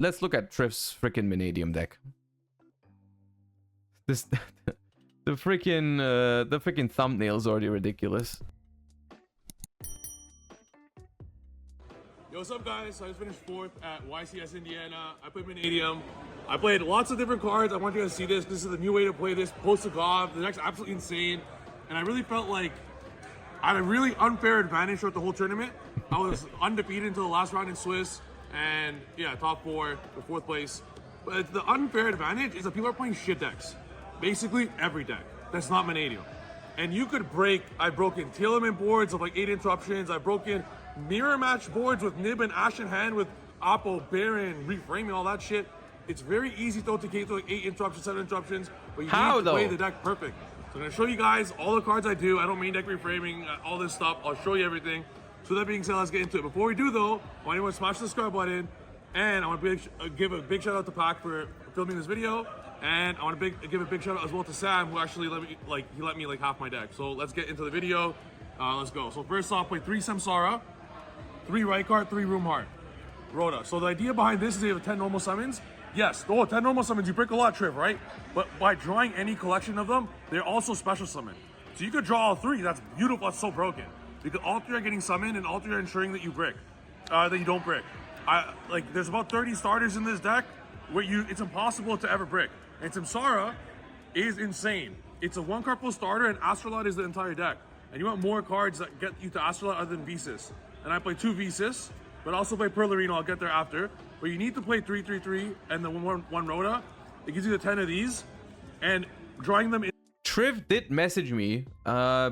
let's look at Trif's freaking Mannadium deck. This the freaking thumbnail's already ridiculous. Yo, what's up, guys? So I just finished 4th at YCS Indiana. I played Mannadium. I played lots of different cards. I want you guys to see this. This is the new way to play this post-Yugioh. The deck's absolutely insane. And I really felt like I had a really unfair advantage throughout the whole tournament. I was undefeated until the last round in Swiss. And yeah, top 4 for 4th place. But the unfair advantage is that people are playing shit decks. Basically every deck that's not Mannadium. And you could break, I've broken Telemint boards of like 8 interruptions. I've broken mirror match boards with Nib and Ash in hand with Oppo, Baron, reframing, all that shit. It's very easy though to get to like 8 interruptions, 7 interruptions, but you need to play the deck perfect. So I'm gonna show you guys all the cards I do. I don't main deck reframing, all this stuff. I'll show you everything. So that being said, let's get into it. Before we do though, I want anyone to smash the subscribe button, and I want to give a big shout out to Pac for filming this video, and I want to give a big shout out as well to Sam, who actually let me like half my deck. So let's get into the video. Let's go. So first off, play 3 Samsara, 3 Rykart, 3 Roomheart, Rhoda. So the idea behind this is they have 10 normal summons. Yes, 10 normal summons, you break a lot, Trif, right? But by drawing any collection of them, they're also special summon. So you could draw all 3, that's beautiful, that's so broken. Because all 3 are getting summoned and all 3 are ensuring that you brick, that you don't brick. There's about 30 starters in this deck where it's impossible to ever brick. And Samsara is insane. It's a 1-card full starter and Astrolot is the entire deck. And you want more cards that get you to Astrolot other than Visas. And I play 2 Visas, but also play Perlerino, I'll get there after. But you need to play 3/3/3 and then one Rhoda. It gives you the 10 of these, and drawing them in. Trif did message me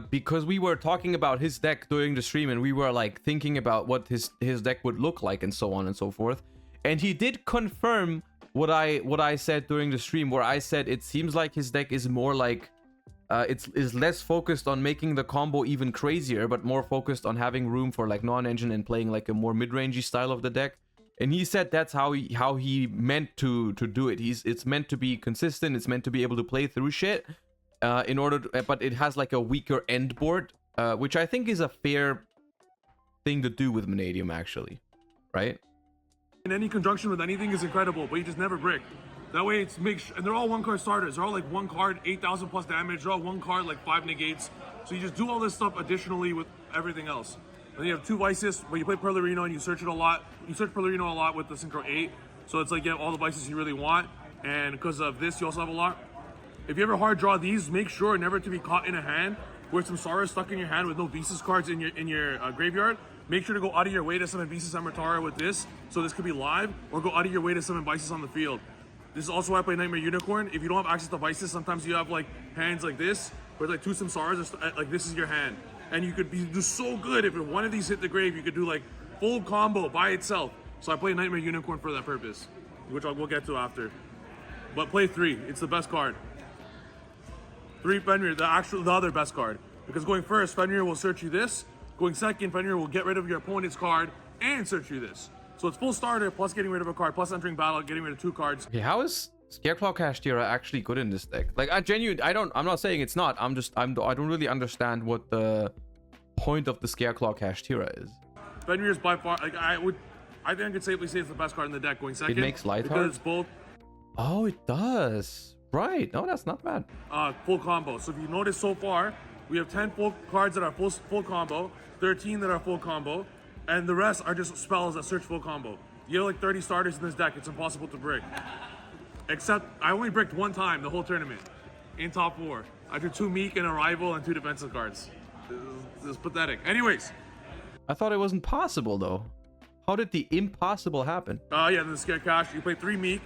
because we were talking about his deck during the stream, and we were like thinking about what his deck would look like and so on and so forth. And he did confirm what I said during the stream, where I said it seems like his deck is more like is less focused on making the combo even crazier, but more focused on having room for like non-engine and playing like a more mid-rangey style of the deck. And he said that's how he meant to do it. It's meant to be consistent. It's meant to be able to play through shit in order to, but it has like a weaker end board, which I think is a fair thing to do with Mannadium actually, right? In any conjunction with anything is incredible, but you just never brick. That way it's and they're all 1-card starters. They're all like 1 card, 8,000 plus damage. They're all 1 card, like 5 negates. So you just do all this stuff additionally with everything else. Then you have 2 Vices where you play Perlerino and you search it a lot. You search Perlerino a lot with the Synchro 8. So it's like you have all the Vices you really want. And because of this, you also have a lot. If you ever hard draw these, make sure never to be caught in a hand where Samsara is stuck in your hand with no Visas cards in your graveyard. Make sure to go out of your way to summon Visas Amritara with this. So this could be live, or go out of your way to summon Vices on the field. This is also why I play Nightmare Unicorn. If you don't have access to Vices, sometimes you have like hands like this, where like 2 Samsaras, like this is your hand. And you could do so good if one of these hit the grave, you could do like full combo by itself. So I play Nightmare Unicorn for that purpose, which we'll get to after. But play 3, it's the best card. 3 Fenrir, the other best card. Because going first, Fenrir will search you this. Going second, Fenrir will get rid of your opponent's card and search you this. So it's full starter plus getting rid of a card, plus entering battle, getting rid of 2 cards. Okay, how is Scareclaw Kashtira actually good in this deck? Like I'm not saying it's not. I don't really understand what the point of the Scareclaw Kashtira is. Fenrir is by far, like I think I could safely say it's the best card in the deck going second. It makes light because it's both. Oh, it does. Right. No, that's not bad. Full combo. So if you notice so far, we have 10 full cards that are full combo, 13 that are full combo, and the rest are just spells that search full combo. You have like 30 starters in this deck. It's impossible to brick. Except I only bricked 1 time the whole tournament in top 4. I drew 2 Meek and a rival and 2 defensive cards. This is pathetic. Anyways. I thought it wasn't possible though. How did the impossible happen? Yeah, the Scare Cash. You play 3 Meek.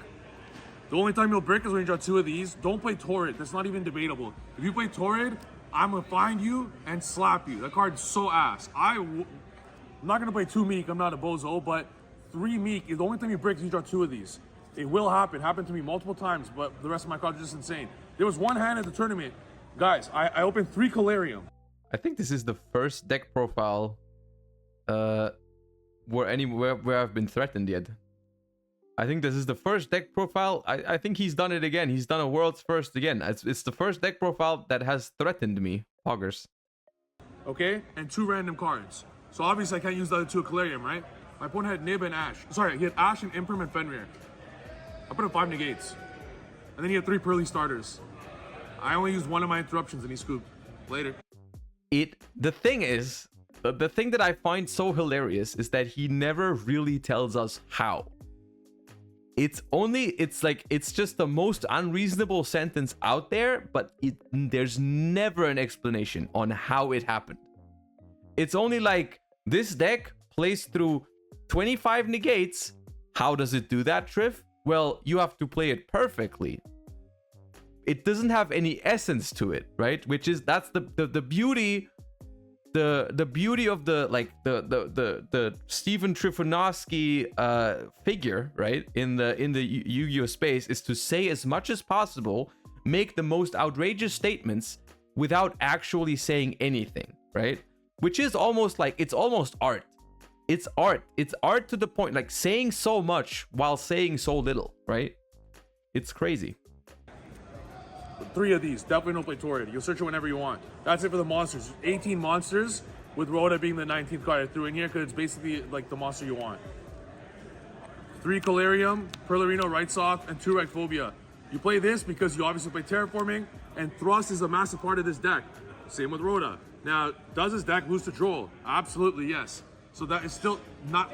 The only time you'll brick is when you draw 2 of these. Don't play Torrid. That's not even debatable. If you play Torrid, I'm gonna find you and slap you. That card's so ass. I'm not gonna play 2 Meek. I'm not a bozo, but 3 Meek is the only time you brick is you draw 2 of these. It will happen. Happened to me multiple times, but the rest of my cards are just insane. There was one hand at the tournament. Guys, I opened 3 Calarium. I think this is the first deck profile where I've been threatened yet. I think this is the first deck profile. I think he's done it again. He's done a world's first again. It's the first deck profile that has threatened me. Poggers. Okay, and 2 random cards. So obviously I can't use the other 2 Calarium, right? My opponent had Nib and Ash. Sorry, he had Ash and Imprim and Fenrir. I put in 5 negates. And then he had 3 Pearly starters. I only used one of my interruptions and he scooped. Later. The thing is, the thing that I find so hilarious is that he never really tells us how. It's just the most unreasonable sentence out there, but there's never an explanation on how it happened. It's only like, this deck plays through 25 negates. How does it do that, Trif? Well, you have to play it perfectly. It doesn't have any essence to it, right? That's the beauty, the beauty of the Stephen Trifonowski figure, right? In the Yu-Gi-Oh space, is to say as much as possible, make the most outrageous statements without actually saying anything, right? Which is almost like, it's almost art. It's art. It's art to the point, like saying so much while saying so little, right? It's crazy. 3 of these, definitely don't play Torrid. You'll search it whenever you want. That's it for the monsters. 18 monsters, with Rhoda being the 19th card I threw in here, because it's basically like the monster you want. 3 Calarium, Perlerino, Right Soft, and 2 Rectphobia. You play this because you obviously play Terraforming, and Thrust is a massive part of this deck. Same with Rhoda. Now, does this deck lose to Droll? Absolutely, yes. So that is still not,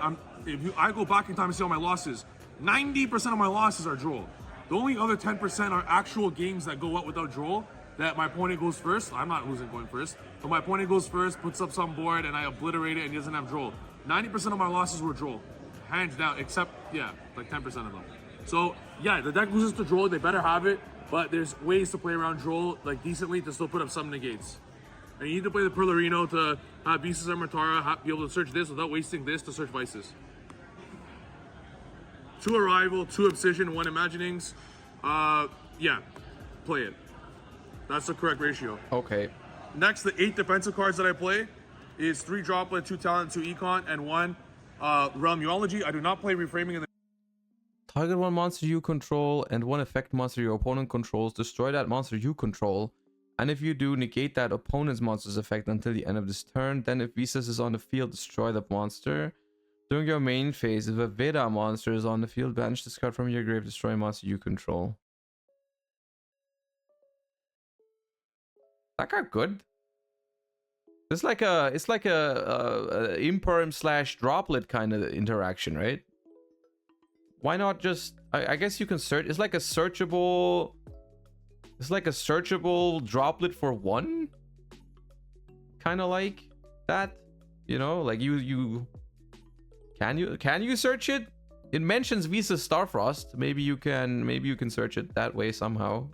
I go back in time and see all my losses, 90% of my losses are Droll. The only other 10% are actual games that go out without Droll, that my opponent goes first. I'm not losing going first, but my opponent goes first, puts up some board, and I obliterate it, and he doesn't have Droll. 90% of my losses were Droll, hands down, except, yeah, like 10% of them. So, yeah, the deck loses to Droll, they better have it, but there's ways to play around Droll, like, decently, to still put up some negates. And you need to play the Perlerino to have Beasts of Armatara, be able to search this without wasting this to search Vices. 2 Arrival, 2 Obsession, 1 Imaginings. Yeah, play it. That's the correct ratio. Okay. Next, the 8 defensive cards that I play is 3 Droplet, 2 Talent, 2 Econ, and 1 Realm Uology. I do not play Reframing in the... Target 1 monster you control and 1 effect monster your opponent controls. Destroy that monster you control. And if you do, negate that opponent's monster's effect until the end of this turn. Then if Visas is on the field, destroy that monster. During your main phase, if a Veda monster is on the field, banish this card from your grave, destroy a monster you control. That got good. It's like a imperm / droplet kind of interaction, right? Why not just, I guess you can search. It's like a searchable droplet for 1, kind of like that, you know, like you can you search it? It mentions Visa Starfrost. Maybe you can search it that way somehow.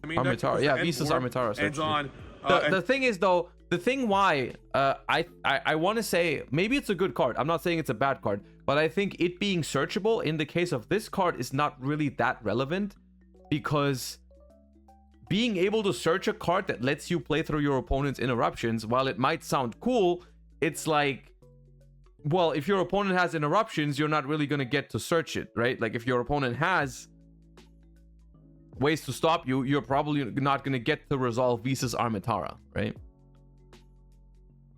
I mean, Armitara, yeah, Visa's Armitara. Ends on. The thing is though, the thing why I want to say maybe it's a good card. I'm not saying it's a bad card, but I think it being searchable in the case of this card is not really that relevant, because being able to search a card that lets you play through your opponent's interruptions, while it might sound cool, it's like, well, if your opponent has interruptions, you're not really going to get to search it, right? Like if your opponent has ways to stop you, you're probably not going to get to resolve Visa's Armitara, right?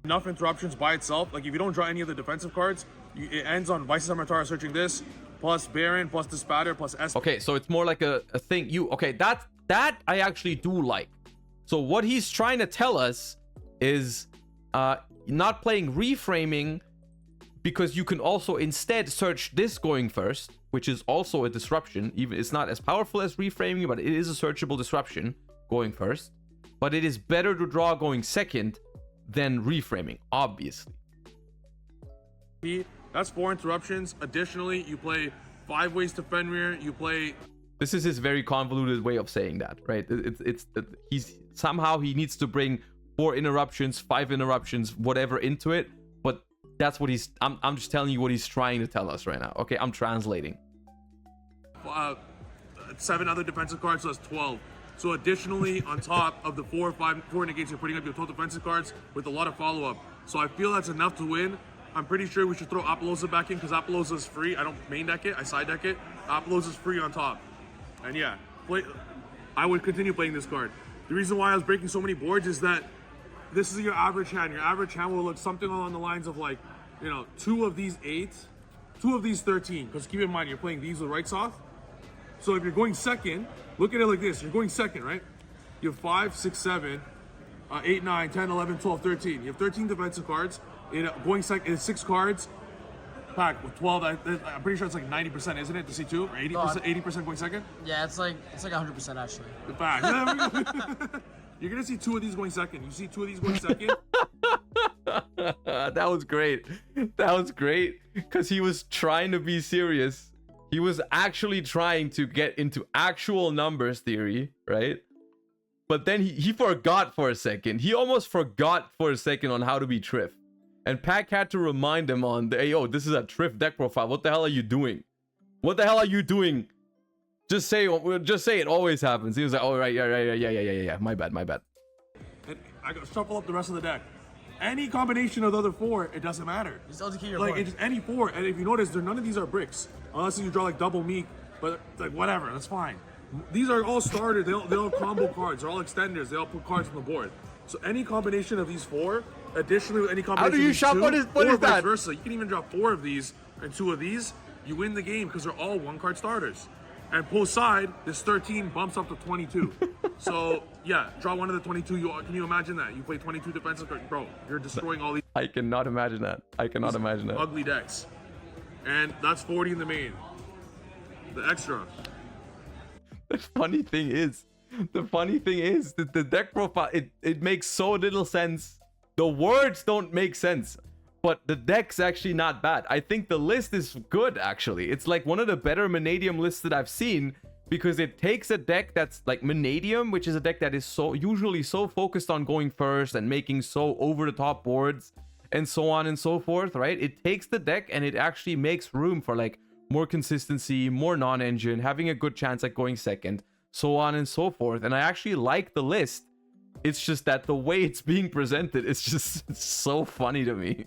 Enough interruptions by itself. Like if you don't draw any of the defensive cards, it ends on Visa's Armitara searching this, plus Baron, plus Dispatter, plus S. Okay, so it's more like a thing. Okay, that I actually do like. So what he's trying to tell us is not playing Reframing, because you can also instead search this going first, which is also a disruption. Even it's not as powerful as Reframing, but it is a searchable disruption going first. But it is better to draw going second than Reframing, obviously. That's 4 interruptions. Additionally, you play 5 ways to Fenrir. You play... This is his very convoluted way of saying that, right? He's somehow he needs to bring 4 interruptions, 5 interruptions, whatever into it. But that's what he's... I'm just telling you what he's trying to tell us right now. Okay, I'm translating. 7 other defensive cards, so that's 12. So additionally, on top of the 4 negates, you're putting up your total defensive cards with a lot of follow-up. So I feel that's enough to win. I'm pretty sure we should throw Apollosa back in, because Apollosa is free. I don't main deck it, I side deck it. Apollosa is free on top. And yeah, I would continue playing this card. The reason why I was breaking so many boards is that this is your average hand. Your average hand will look something along the lines of like, you know, 2 of these 8, 2 of these 13. Because keep in mind, you're playing these with right soft. So if you're going second, look at it like this. You're going second, right? You have 5, 6, 7, 8, 9, 10, 11, 12, 13. You have 13 defensive cards. Going second is 6 cards. Pack with 12. I'm pretty sure it's like 90%, isn't it? To see 2 or 80%? 80% going second. Yeah, it's like 100% actually. The fact. You're gonna see 2 of these going second. You see 2 of these going second. That was great. That was great because he was trying to be serious. He was actually trying to get into actual numbers theory, right? But then he forgot for a second. He almost forgot for a second on how to be Trif. And Pac had to remind him on the, hey, yo, this is a Trif deck profile. What the hell are you doing? What the hell are you doing? Just say it always happens. He was like, oh, right, yeah. My bad. And I go shuffle up the rest of the deck. Any combination of the other 4, it doesn't matter. Just LTK your like, point. it's just any 4. And if you notice, none of these are bricks. Unless you draw like double meek, but like whatever, that's fine. These are all starters. They all combo cards. They're all extenders. They all put cards on the board. So any combination of these 4, additionally with any combination how do you shop? What is vice that? Versa. You can even draw 4 of these and 2 of these. You win the game because they're all 1-card starters. And post side, this 13 bumps up to 22. So yeah, draw one of the 22. Can you imagine that? You play 22 defensive cards, bro. You're destroying all these. I cannot imagine that. Ugly decks. And that's 40 in the main. The extra. The funny thing is that the deck profile, it makes so little sense. The words don't make sense, but the deck's actually not bad. I think the list is good, actually. It's like one of the better Mannadium lists that I've seen because it takes a deck that's like Mannadium, which is a deck that is usually so focused on going first and making so over-the-top boards and so on and so forth, right? It takes the deck and it actually makes room for like more consistency, more non-engine, having a good chance at going second, so on and so forth. And I actually like the list. It's just that the way it's being presented, it's so funny to me.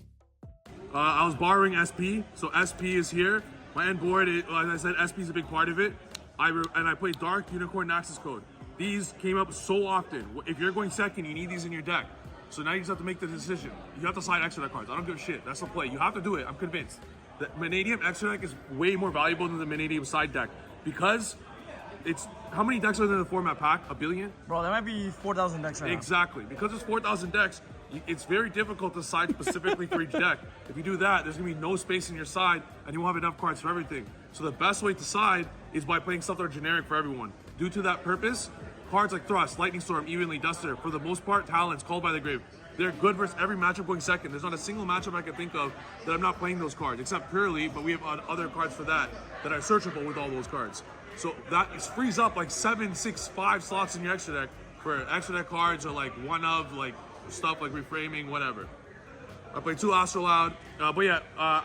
I was borrowing SP, so SP is here. My end board, as I said, SP is a big part of it. I played Dark, Unicorn, Naxxus Code. These came up so often. If you're going second, you need these in your deck. So now you just have to make the decision. You have to side extra deck cards. I don't give a shit. That's the play. You have to do it. I'm convinced. The Mannadium extra deck is way more valuable than the Mannadium side deck because it's how many decks are there in the format pack? A billion? Bro, that might be 4,000 decks right now. Exactly. Because it's 4,000 decks, it's very difficult to side specifically for each deck. If you do that, there's gonna be no space in your side and you won't have enough cards for everything. So the best way to side is by playing stuff that are generic for everyone. Due to that purpose, cards like Thrust, Lightning Storm, Evenly, Duster, for the most part, Talents, Called by the Grave, they're good versus every matchup going second. There's not a single matchup I can think of that I'm not playing those cards, except Purely, but we have other cards for that are searchable with all those cards. So that frees up like 7, 6, 5 slots in your extra deck for extra deck cards or like one of like stuff like reframing, whatever. I played 2 Astrolaud, but yeah, I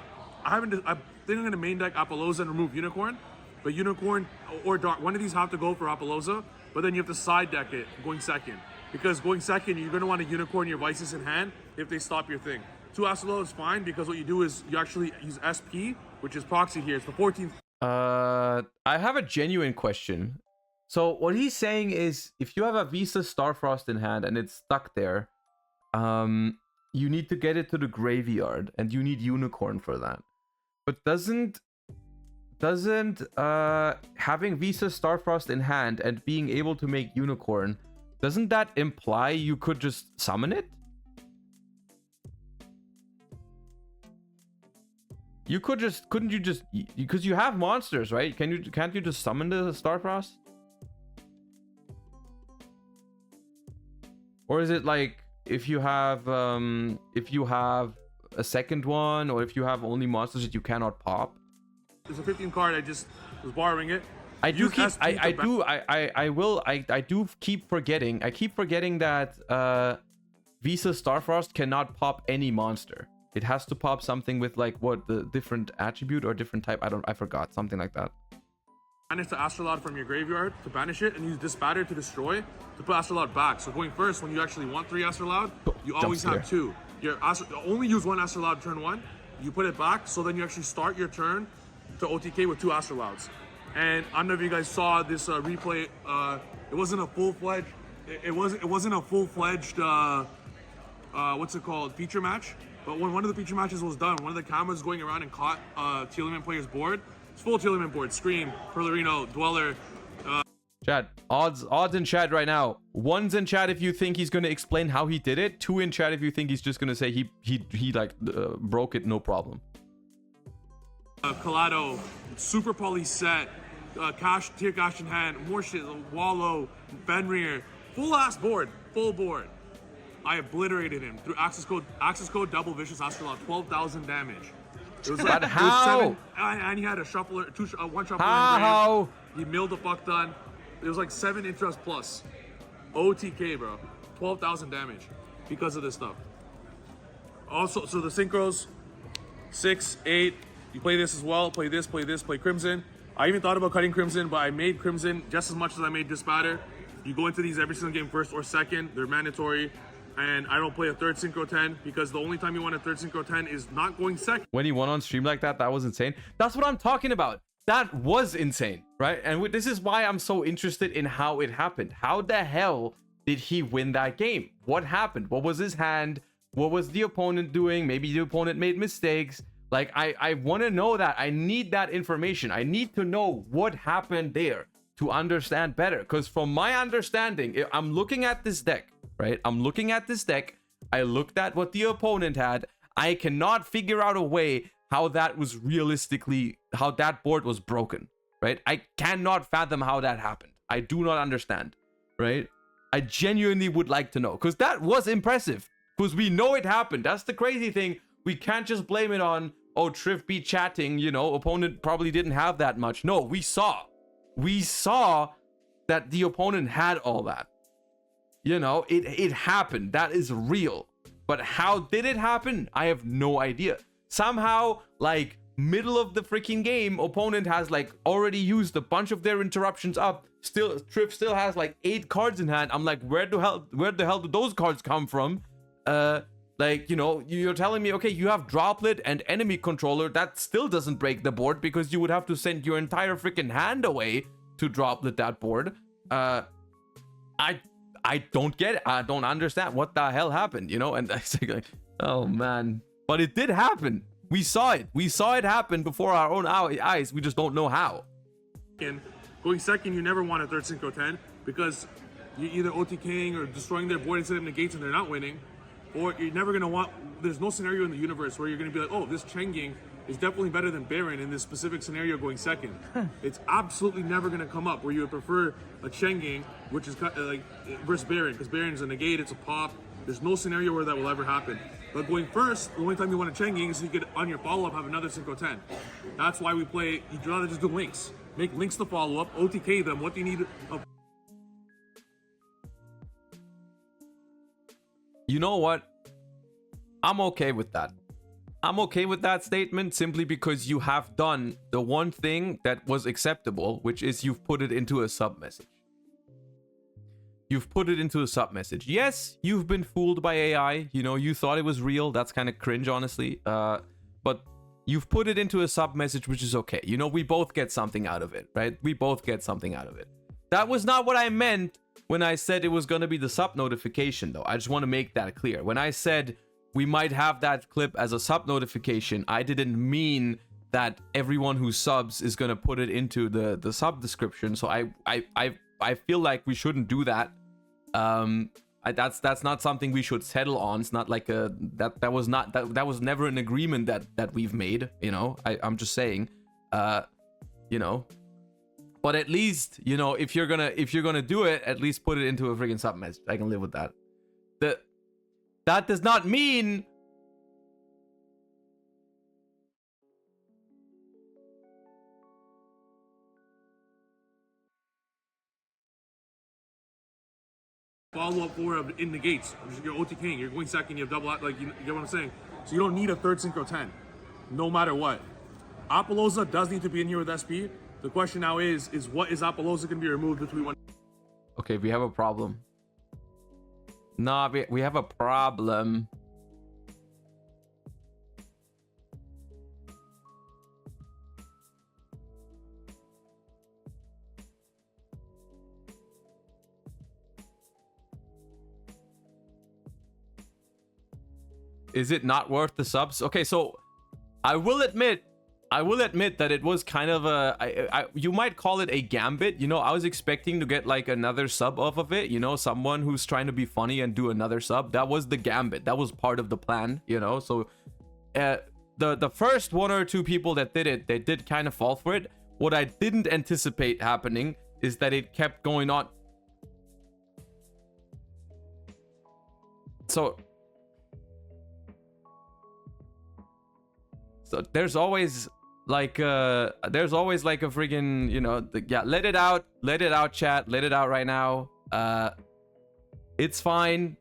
think I'm gonna main deck Apollousa and remove Unicorn. But Unicorn or Dark, one of these have to go for Apollousa, but then you have to side deck it going second. Because going second, you're gonna want to Unicorn your Vices in hand if they stop your thing. 2 Astrolaud is fine because what you do is you actually use SP, which is proxy here. It's the 14th. I have a genuine question. So what he's saying is if you have a Visa Starfrost in hand and it's stuck there, you need to get it to the graveyard and you need Unicorn for that. But doesn't having Visa Starfrost in hand and being able to make Unicorn, doesn't that imply you could just summon it? You could just, couldn't you just, because you have monsters, right? Can't you just summon the Starfrost? Or is it like if you have a second one, or if you have only monsters that you cannot pop? There's a 15 card. I just was borrowing it. I do keep forgetting. I keep forgetting that Visa Starfrost cannot pop any monster. It has to pop something with like what the different attribute or different type. I forgot, something like that. Banish the Astrolaud from your graveyard to banish it, and use Disbatter to destroy to put Astrolaud back. So going first, when you actually want 3 Astrolaud, you always have 2. Your only use 1 Astrolaud turn 1. You put it back, so then you actually start your turn to OTK with 2 Astrolauds. And I don't know if you guys saw this replay. It wasn't a full-fledged. It wasn't a full-fledged. What's it called? Feature match. But when one of the feature matches was done, one of the cameras going around and caught Teal'c player's board. It's full Chillerman board. Scream, Perlerino, Dweller. Chat, odds in chat right now. 1's in chat if you think he's gonna explain how he did it. 2 in chat if you think he's just gonna say he broke it, no problem. Collado, Super Poly set, Tier Cash in hand, more shit, Wallow, Fenrir, full ass board, full board. I obliterated him through access code double vicious astrolog, 12,000 damage. It was like, but how? It was 7, and he had a shuffler, one shuffler. How? He milled the fuck done. It was like 7 interest plus. OTK, bro. 12,000 damage because of this stuff. Also, so the synchros, 6, 8. You play this as well. Play this, play Crimson. I even thought about cutting Crimson, but I made Crimson just as much as I made Dispatter. You go into these every single game first or second. They're mandatory. And I don't play a third Synchro 10 because the only time you want a third Synchro 10 is not going second. When he won on stream like that, that was insane. That's what I'm talking about. That was insane, right? And this is why I'm so interested in how it happened. How the hell did he win that game? What happened? What was his hand? What was the opponent doing? Maybe the opponent made mistakes. Like, I want to know that. I need that information. I need to know what happened there to understand better. Because from my understanding, I'm looking at this deck, right? I'm looking at this deck. I looked at what the opponent had. I cannot figure out a way how that was realistically, how that board was broken, right? I cannot fathom how that happened. I do not understand, right? I genuinely would like to know, because that was impressive, because we know it happened. That's the crazy thing. We can't just blame it on, oh, Trif be chatting, you know, opponent probably didn't have that much. No, we saw that the opponent had all that. You know, it happened. That is real. But how did it happen? I have no idea. Somehow, like, middle of the freaking game, opponent has like already used a bunch of their interruptions up. Still, Trif still has like 8 cards in hand. I'm like, where the hell do those cards come from? Like, you know, you're telling me, okay, you have droplet and enemy controller. That still doesn't break the board, because you would have to send your entire freaking hand away to droplet that board. I don't get it. I don't understand what the hell happened, you know? And it's like, oh man. But it did happen. We saw it. We saw it happen before our own eyes. We just don't know how. And going second, you never want a third Synchro 10, because you're either OTKing or destroying their board instead of negates and they're not winning. Or you're never going to want, there's no scenario in the universe where you're going to be like, oh, this Chenging is definitely better than Baron in this specific scenario going second. It's absolutely never going to come up where you would prefer a Chenging, which is like versus Baron, because Baron is a negate, it's a pop. There's no scenario where that will ever happen. But going first, the only time you want a Chenging is so you could, on your follow-up, have another Synchro 10. That's why we play, you'd rather just do links. Make links the follow-up, OTK them, what do you need? You know what? I'm okay with that. I'm okay with that statement, simply because you have done the one thing that was acceptable, which is you've put it into a sub message. You've put it into a sub message. Yes, you've been fooled by AI. You know, you thought it was real. That's kind of cringe, honestly. But you've put it into a sub message, which is okay. You know, we both get something out of it, right? We both get something out of it. That was not what I meant when I said it was going to be the sub notification, though. I just want to make that clear. When I said we might have that clip as a sub notification, I didn't mean that everyone who subs is going to put it into the sub description. So I feel like we shouldn't do that. That's not something we should settle on. It's not like that was never an agreement that we've made, you know. I'm just saying, you know. But at least, you know, if you're gonna do it, at least put it into a freaking sub message. I can live with that. That does not mean follow-up for in the gates. You're OTKing, you're going second, you have double, like, you get what I'm saying? So you don't need a third Synchro 10, no matter what. Apollosa does need to be in here with SP. The question now is what is Apollosa going to be removed between one? Okay, we have a problem. Nah, we have a problem. Is it not worth the subs? Okay, so I will admit I will admit that it was kind of a, you might call it a gambit. You know, I was expecting to get like another sub off of it. You know, someone who's trying to be funny and do another sub. That was the gambit. That was part of the plan. You know, so the first 1 or 2 people that did it, they did kind of fall for it. What I didn't anticipate happening is that it kept going on. So there's always like a freaking, you know, yeah, let it out chat, let it out right now. It's fine.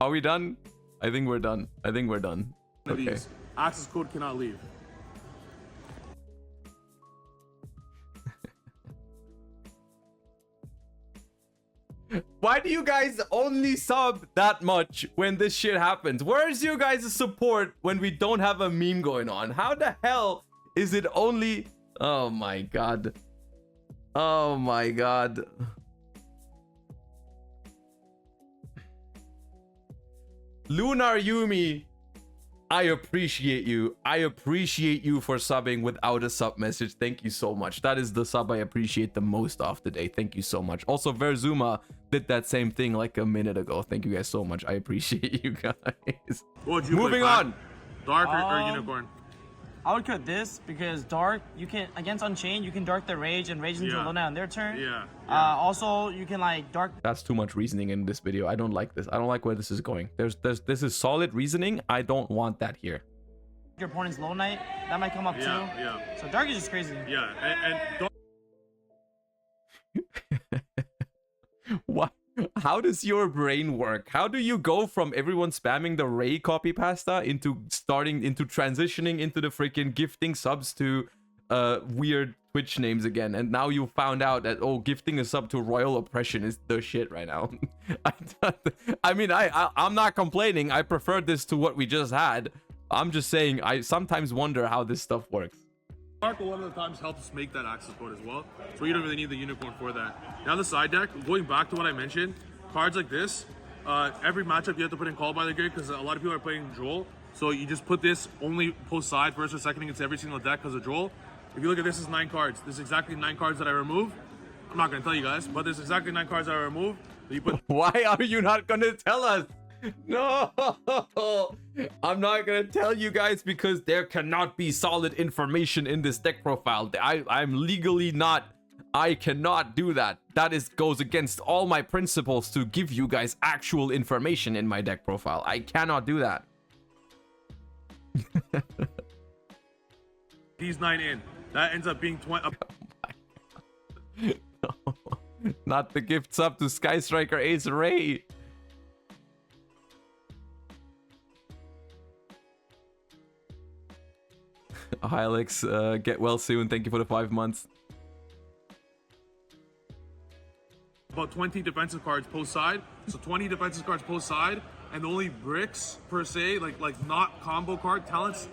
Are we done? I think we're done. Okay. Access code cannot leave. Why do you guys only sub that much when this shit happens? Where's your guys' support when we don't have a meme going on? How the hell is it only... Oh my god. Oh my god. Lunar Yumi, I appreciate you. I appreciate you for subbing without a sub message. Thank you so much. That is the sub I appreciate the most of today. Thank you so much. Also, Verzuma did that same thing like a minute ago. Thank you guys so much. I appreciate you guys. Moving on. Dark or Unicorn? I would cut this because Dark, you can, against Unchained, you can Dark their Rage and Rage into Luna on their turn. Yeah. Also, you can like Dark... That's too much reasoning in this video. I don't like this. I don't like where this is going. This is solid reasoning. I don't want that here. Your opponent's Low Knight, that might come up too. Yeah. So Dark is just crazy. Yeah, and Dark... What? How does your brain work? How do you go from everyone spamming the Ray copy pasta into transitioning into the freaking gifting subs to weird Twitch names again? And now you found out that, oh, gifting a sub to Royal Oppression is the shit right now. I mean, I'm not complaining. I prefer this to what we just had. I'm just saying I sometimes wonder how this stuff works. Dark a lot of the times helps us make that access code as well, so you don't really need the Unicorn for that. Now the side deck, going back to what I mentioned, cards like this, every matchup you have to put in Call by the Grid because a lot of people are playing Joel, so you just put this only post side first or second against every single deck because of Joel. If you look at this, is 9 cards. This is exactly 9 cards that I remove. I'm not going to tell you guys, but there's exactly 9 cards that I remove. You put... Why are you not going to tell us? No, I'm not gonna tell you guys because there cannot be solid information in this deck profile. I'm legally not. I cannot do that. That goes against all my principles to give you guys actual information in my deck profile. I cannot do that. These 9 in. That ends up being 20. No, not the gift sub to Sky Striker Ace Ray. Hi Alex, get well soon. Thank you for the 5 months. About 20 defensive cards post side. So 20 defensive cards post side, and the only bricks per se, like not combo card, talents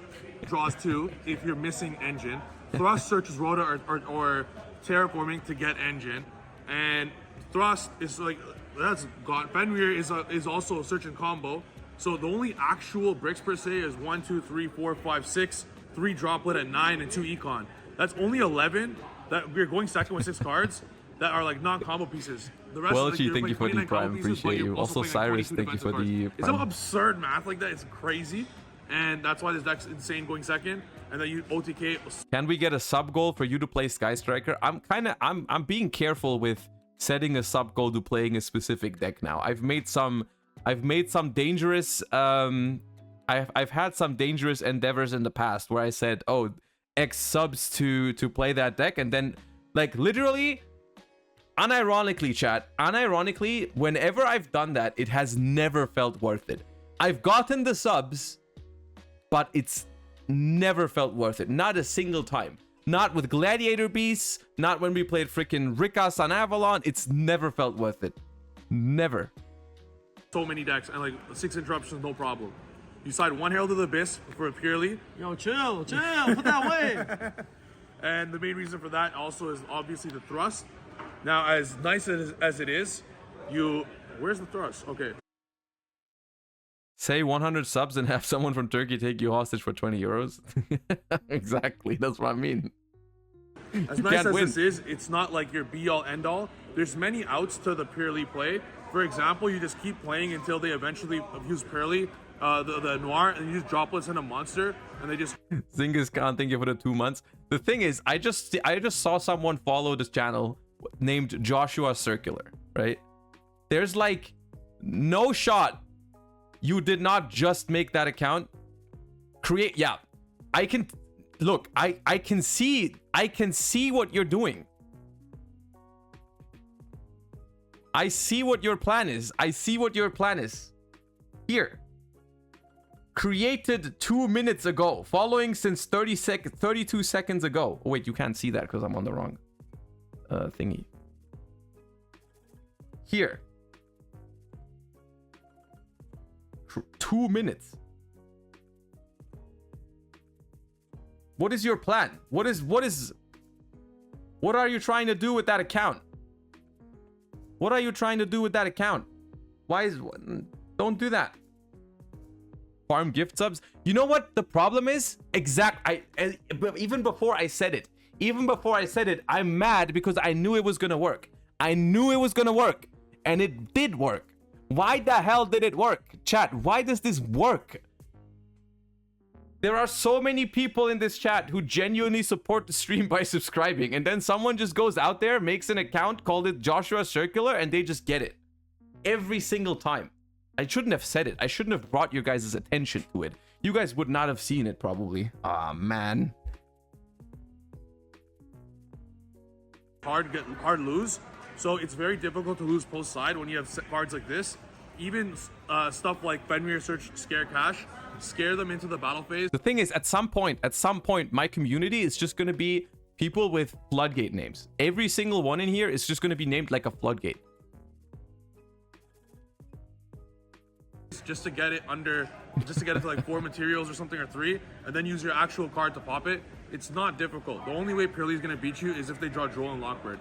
draws 2 if you're missing engine. Thrust searches Rhoda or terraforming to get engine, and Thrust is like that's gone. Fenrir is also a search and combo. So the only actual bricks per se is 1, 2, 3, 4, 5, 6. 3 droplet at 9 and 2 econ. That's only 11 that we're going second with 6 cards that are like non-combo pieces. The rest Well, like, thank you for the prime. Appreciate you. Also, Cyrus, thank you for the prime. It's some absurd math like that. It's crazy. And that's why this deck's insane going second. And then you OTK. Can we get a sub goal for you to play Sky Striker? I'm being careful with setting a sub goal to playing a specific deck now. I've made some dangerous I've had some dangerous endeavors in the past where I said, oh, X subs to play that deck, and then like literally unironically whenever I've done that, it has never felt worth it. I've gotten the subs, but it's never felt worth it. Not a single time. Not with Gladiator Beasts, not when we played freaking Rikas on Avalon. It's never felt worth it. Never. So many decks and like 6 interruptions, no problem. You slide one Herald of the Abyss for a purely. Yo, chill, put that away. And the main reason for that also is obviously the thrust. Now, as nice as it is, where's the thrust? Okay. Say 100 subs and have someone from Turkey take you hostage for 20 euros. Exactly, that's what I mean. As nice as this is, it's not like your be-all, end-all. There's many outs to the purely play. For example, you just keep playing until they eventually use purely, the Noir, and you use droplets in a monster, and they just... Zingas can't thank you for the 2 months. The thing is, I just saw someone follow this channel named Joshua Circular, right? There's like no shot you did not just make that account. Yeah, I can look, I can see what you're doing. I see what your plan is. Here. Created 2 minutes ago. Following since 32 seconds ago. Oh, wait, you can't see that because I'm on the wrong thingy. Here. 2 minutes. What is your plan? What are you trying to do with that account? What are you trying to do with that account? Don't do that. Farm gift subs. You know what the problem is? Even before I said it, I'm mad because I knew it was gonna work. And it did work. Why the hell did it work? Chat, why does this work? There are so many people in this chat who genuinely support the stream by subscribing, and then someone just goes out there, makes an account, called it Joshua Circular, and they just get it. Every single time. I shouldn't have said it. I shouldn't have brought your guys' attention to it. You guys would not have seen it, probably. Ah, man. Hard lose. So it's very difficult to lose post side when you have cards like this. Even stuff like Fenrir Search Scare Cash, scare them into the battle phase. The thing is, at some point, my community is just going to be people with floodgate names. Every single one in here is just going to be named like a floodgate. Just to get it to like 4 materials or something, or 3, and then use your actual card to pop it. It's not difficult. The only way Purley is going to beat you is if they draw Droll and Lockbird.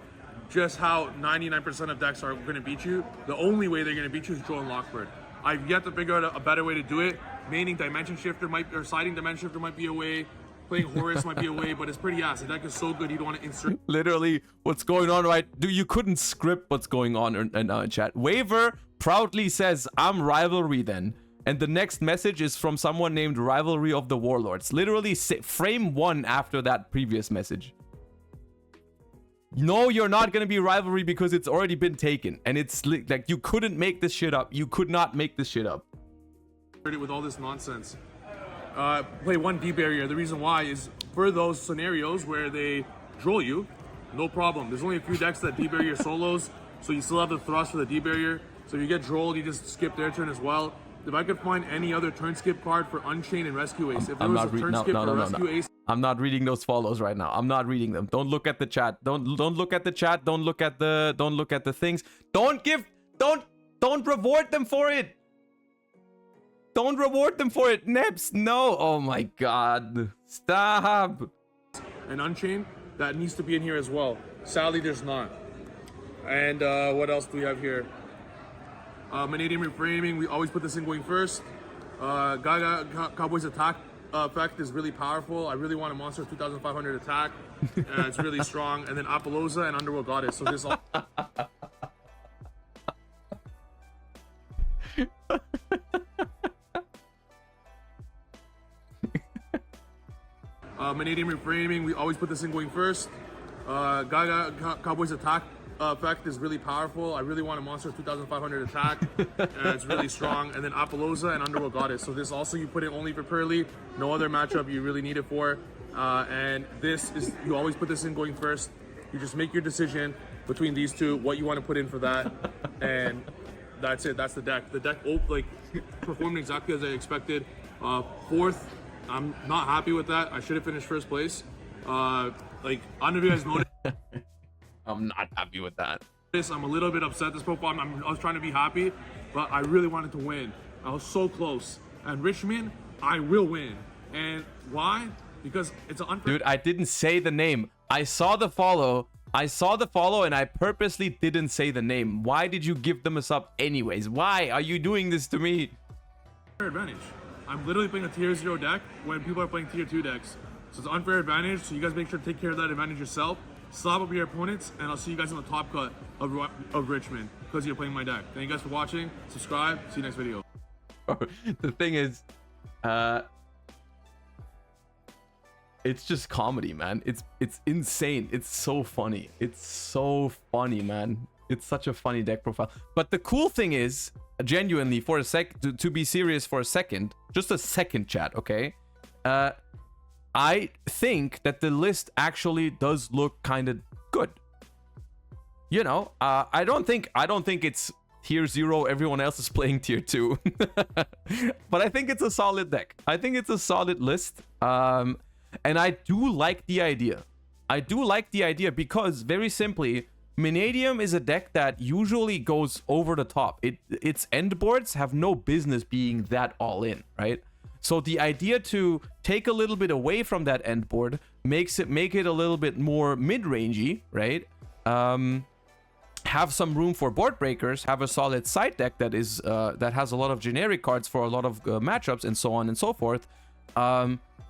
Just how 99% of decks are going to beat you. The only way they're going to beat you is Droll and Lockbird. I've yet to figure out a better way to do it. Maining Dimension Shifter or Siding Dimension Shifter might be a way. Playing Horus might be a way, but it's pretty ass. The deck is so good you don't want to insert. Literally, what's going on, right? Dude, you couldn't script what's going on in chat. Waver proudly says, I'm Rivalry then. And the next message is from someone named Rivalry of the Warlords. Literally, frame 1 after that previous message. No, you're not going to be Rivalry because it's already been taken. And it's like, you couldn't make this shit up. You could not make this shit up. With all this nonsense. Play 1 D barrier. The reason why is for those scenarios where they droll you, no problem. There's only a few decks that D barrier solos, so you still have the thrust for the D barrier. So if you get drolled, you just skip their turn as well. If I could find any other turn skip card for Unchain and Rescue Ace, if there was a turn skip for Rescue Ace, I'm not reading those follows right now. I'm not reading them. Don't look at the chat. Don't look at the chat. Don't look at the things. Don't reward them for it. Don't reward them for it, Neps. No. Oh my god. Stop. And Unchain, that needs to be in here as well. Sadly, there's not. And what else do we have here? Mannadium Reframing, we always put this in going first. Cowboy's attack effect is really powerful. I really want a monster 2500 attack. It's really strong. And then Apollosa and Underworld Goddess. So this all... Mannadium Reframing, we always put this in going first. Cowboy's attack effect is really powerful. I really want a monster 2500 attack. It's really strong. And then Apollosa and Underworld Goddess. So this also you put it only for Purley. No other matchup you really need it for. And this is, you always put this in going first. You just make your decision between these two, what you want to put in for that. And that's it. That's the deck. The deck performed exactly as I expected. 4th. I'm not happy with that. I should have finished 1st place. I don't know if you guys noticed. I'm not happy with that. I'm a little bit upset this profile. I was trying to be happy, but I really wanted to win. I was so close. and Richmond, I will win. And why? Because it's an unfair. Dude, I didn't say the name. I saw the follow. And I purposely didn't say the name. Why did you give them a sub anyways? Why are you doing this to me? Advantage. I'm literally playing a tier 0 deck when people are playing tier 2 decks. So it's an unfair advantage, so you guys make sure to take care of that advantage yourself. Slap up your opponents, and I'll see you guys in the top cut of Richmond because you're playing my deck. Thank you guys for watching. Subscribe. See you next video. The thing is, it's just comedy, man. It's insane. It's so funny. It's so funny, man. It's such a funny deck profile. But the cool thing is, genuinely, for a sec, to be serious for a second, just a second, chat, okay? I think that the list actually does look kind of good. You know, I don't think it's tier 0, everyone else is playing tier 2. But I think it's a solid deck. I think it's a solid list. And I do like the idea. I do like the idea because, very simply, Mannadium is a deck that usually goes over the top. Its end boards have no business being that all in, right? So the idea to take a little bit away from that end board make it a little bit more mid-rangey, right? Have some room for board breakers, have a solid side deck that is that has a lot of generic cards for a lot of matchups and so on and so forth.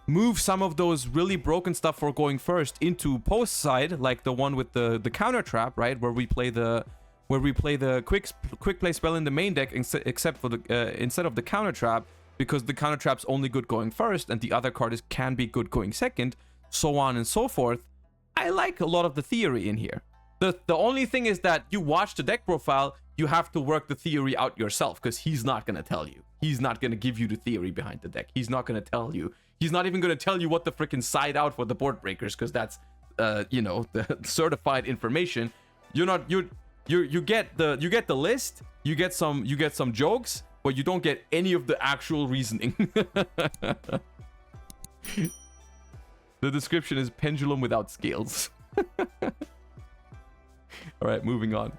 Move some of those really broken stuff for going first into post side, like the one with the counter trap, right? Where we play the quick play spell in the main deck, except for the instead of the counter trap, because the counter trap's only good going first and the other card can be good going second, so on and so forth. I like a lot of the theory in here. The only thing is that you watch the deck profile, you have to work the theory out yourself, because he's not going to tell you. He's not going to give you the theory behind the deck. He's not going to tell you. He's not even going to tell you what the freaking side out for the board breakers, because that's, you know, the certified information. You get the list, you get some jokes, but you don't get any of the actual reasoning. The description is pendulum without scales. All right, moving on.